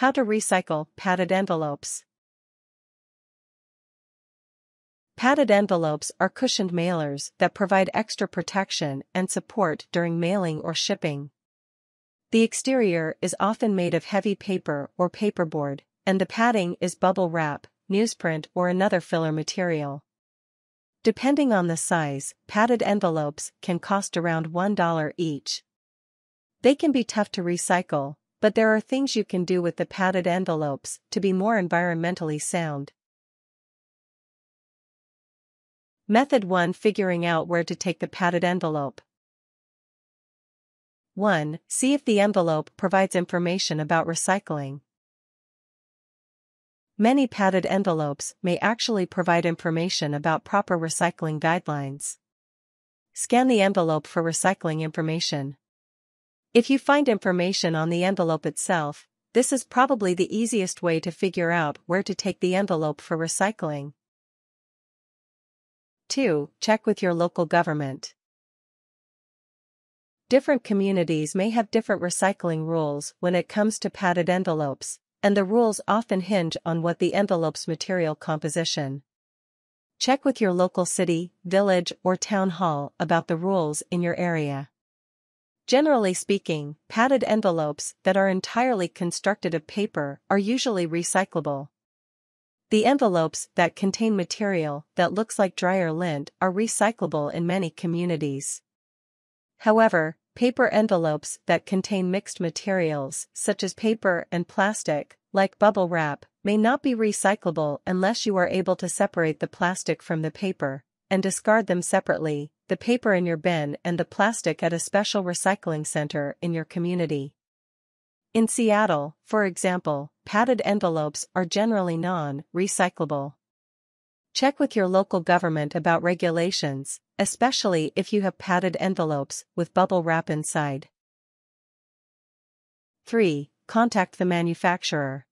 How to recycle padded envelopes. Padded envelopes are cushioned mailers that provide extra protection and support during mailing or shipping. The exterior is often made of heavy paper or paperboard, and the padding is bubble wrap, newsprint, or another filler material. Depending on the size, padded envelopes can cost around $1 each. They can be tough to recycle, but there are things you can do with the padded envelopes to be more environmentally sound. Method 1: Figuring out where to take the padded envelope. 1. See if the envelope provides information about recycling. Many padded envelopes may actually provide information about proper recycling guidelines. Scan the envelope for recycling information. If you find information on the envelope itself, this is probably the easiest way to figure out where to take the envelope for recycling. 2. Check with your local government. Different communities may have different recycling rules when it comes to padded envelopes, and the rules often hinge on what the envelope's material composition. Check with your local city, village, or town hall about the rules in your area. Generally speaking, padded envelopes that are entirely constructed of paper are usually recyclable. The envelopes that contain material that looks like dryer lint are recyclable in many communities. However, paper envelopes that contain mixed materials, such as paper and plastic, like bubble wrap, may not be recyclable unless you are able to separate the plastic from the paper and discard them separately, the paper in your bin and the plastic at a special recycling center in your community. In Seattle, for example, padded envelopes are generally non-recyclable. Check with your local government about regulations, especially if you have padded envelopes with bubble wrap inside. 3. Contact the manufacturer.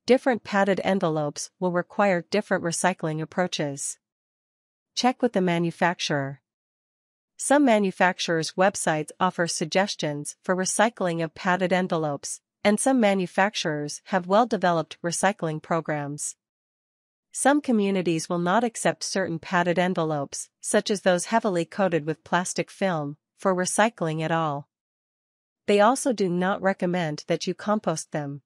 Different padded envelopes will require different recycling approaches. Check with the manufacturer. Some manufacturers' websites offer suggestions for recycling of padded envelopes, and some manufacturers have well-developed recycling programs. Some communities will not accept certain padded envelopes, such as those heavily coated with plastic film, for recycling at all. They also do not recommend that you compost them.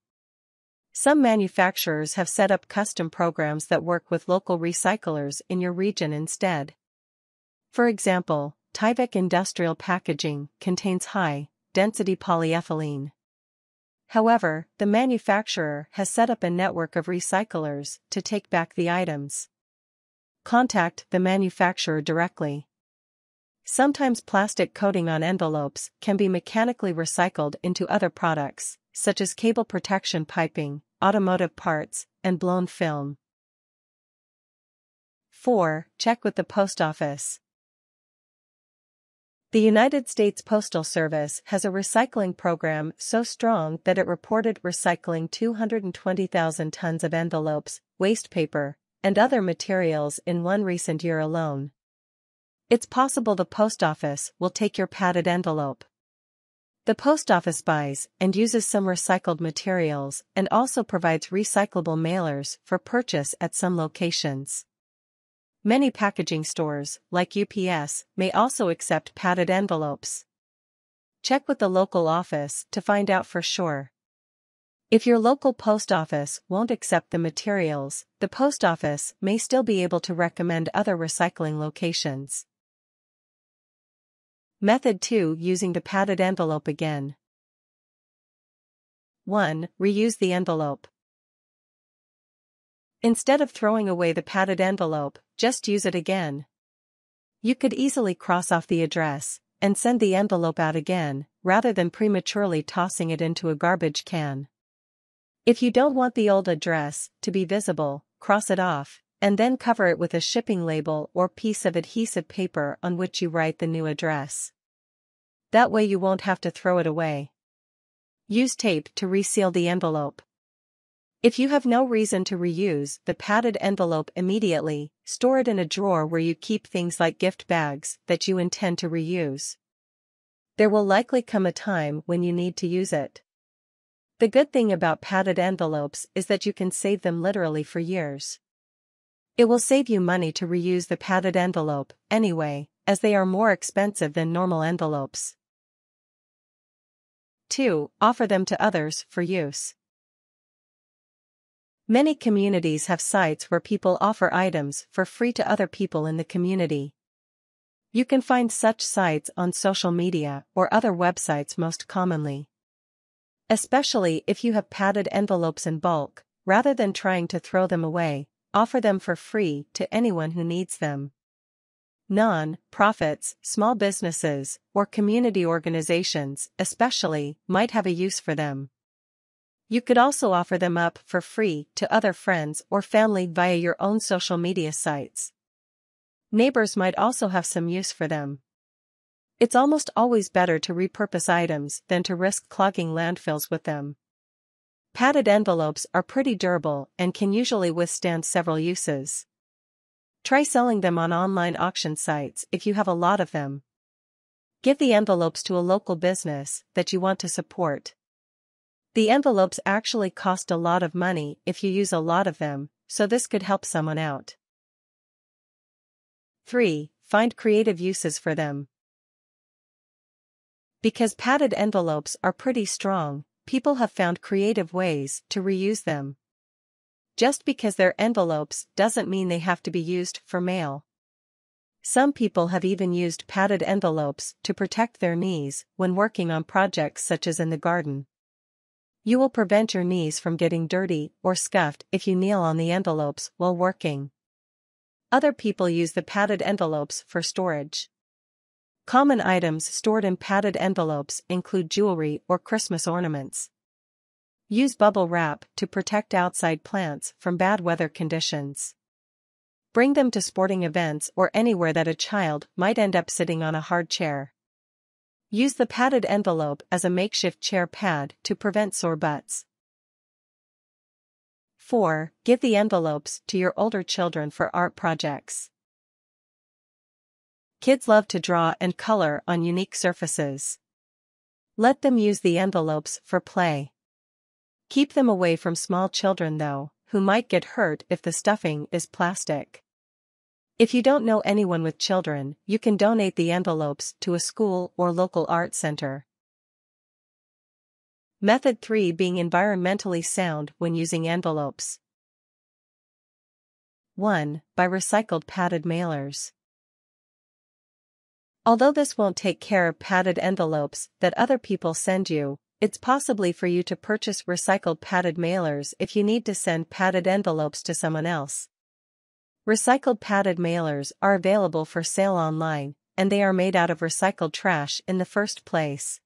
Some manufacturers have set up custom programs that work with local recyclers in your region instead. For example, Tyvek industrial packaging contains high-density polyethylene. However, the manufacturer has set up a network of recyclers to take back the items. Contact the manufacturer directly. Sometimes plastic coating on envelopes can be mechanically recycled into other products, such as cable protection piping, automotive parts, and blown film. 4. Check with the post office. The United States Postal Service has a recycling program so strong that it reported recycling 220,000 tons of envelopes, waste paper, and other materials in one recent year alone. It's possible the post office will take your padded envelope. The post office buys and uses some recycled materials and also provides recyclable mailers for purchase at some locations. Many packaging stores, like UPS, may also accept padded envelopes. Check with the local office to find out for sure. If your local post office won't accept the materials, the post office may still be able to recommend other recycling locations. Method 2: Using the padded envelope again. 1. Reuse the envelope. Instead of throwing away the padded envelope, just use it again. You could easily cross off the address and send the envelope out again, rather than prematurely tossing it into a garbage can. If you don't want the old address to be visible, cross it off, and then cover it with a shipping label or piece of adhesive paper on which you write the new address. That way you won't have to throw it away. Use tape to reseal the envelope. If you have no reason to reuse the padded envelope immediately, store it in a drawer where you keep things like gift bags that you intend to reuse. There will likely come a time when you need to use it. The good thing about padded envelopes is that you can save them literally for years. It will save you money to reuse the padded envelope, anyway, as they are more expensive than normal envelopes. 2. Offer them to others for use. Many communities have sites where people offer items for free to other people in the community. You can find such sites on social media or other websites most commonly. Especially if you have padded envelopes in bulk, rather than trying to throw them away, offer them for free to anyone who needs them. Non-profits, small businesses, or community organizations, especially, might have a use for them. You could also offer them up for free to other friends or family via your own social media sites. Neighbors might also have some use for them. It's almost always better to repurpose items than to risk clogging landfills with them. Padded envelopes are pretty durable and can usually withstand several uses. Try selling them on online auction sites if you have a lot of them. Give the envelopes to a local business that you want to support. The envelopes actually cost a lot of money if you use a lot of them, so this could help someone out. 3. Find creative uses for them. Because padded envelopes are pretty strong, people have found creative ways to reuse them. Just because they're envelopes doesn't mean they have to be used for mail. Some people have even used padded envelopes to protect their knees when working on projects such as in the garden. You will prevent your knees from getting dirty or scuffed if you kneel on the envelopes while working. Other people use the padded envelopes for storage. Common items stored in padded envelopes include jewelry or Christmas ornaments. Use bubble wrap to protect outside plants from bad weather conditions. Bring them to sporting events or anywhere that a child might end up sitting on a hard chair. Use the padded envelope as a makeshift chair pad to prevent sore butts. 4. Give the envelopes to your older children for art projects. Kids love to draw and color on unique surfaces. Let them use the envelopes for play. Keep them away from small children though, who might get hurt if the stuffing is plastic. If you don't know anyone with children, you can donate the envelopes to a school or local art center. Method 3. Being environmentally sound when using envelopes. 1. Buy recycled padded mailers. Although this won't take care of padded envelopes that other people send you, it's possibly for you to purchase recycled padded mailers if you need to send padded envelopes to someone else. Recycled padded mailers are available for sale online, and they are made out of recycled trash in the first place.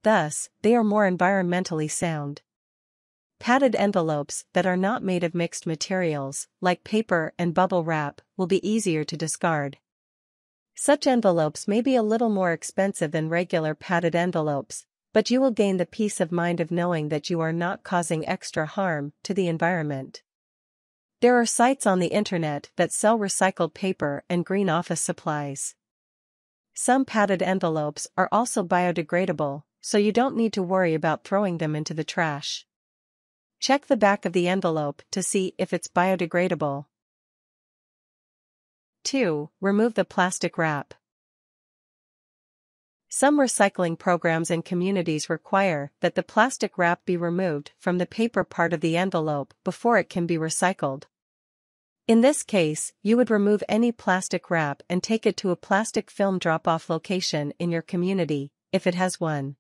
Thus, they are more environmentally sound. Padded envelopes that are not made of mixed materials, like paper and bubble wrap, will be easier to discard. Such envelopes may be a little more expensive than regular padded envelopes, but you will gain the peace of mind of knowing that you are not causing extra harm to the environment. There are sites on the internet that sell recycled paper and green office supplies. Some padded envelopes are also biodegradable, so you don't need to worry about throwing them into the trash. Check the back of the envelope to see if it's biodegradable. 2. Remove the plastic wrap. Some recycling programs and communities require that the plastic wrap be removed from the paper part of the envelope before it can be recycled. In this case, you would remove any plastic wrap and take it to a plastic film drop-off location in your community, if it has one.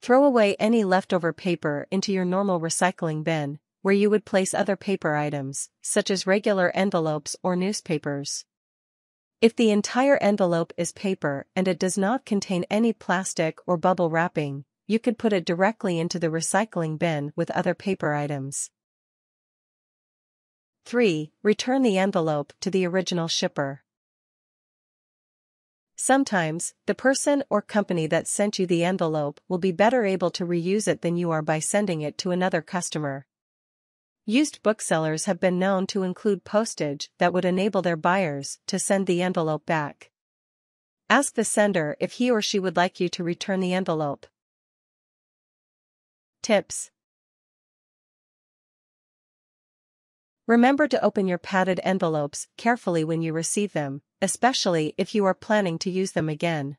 Throw away any leftover paper into your normal recycling bin, where you would place other paper items, such as regular envelopes or newspapers. If the entire envelope is paper and it does not contain any plastic or bubble wrapping, you could put it directly into the recycling bin with other paper items. 3. Return the envelope to the original shipper. Sometimes, the person or company that sent you the envelope will be better able to reuse it than you are by sending it to another customer. Used booksellers have been known to include postage that would enable their buyers to send the envelope back. Ask the sender if he or she would like you to return the envelope. Tips. Remember to open your padded envelopes carefully when you receive them, especially if you are planning to use them again.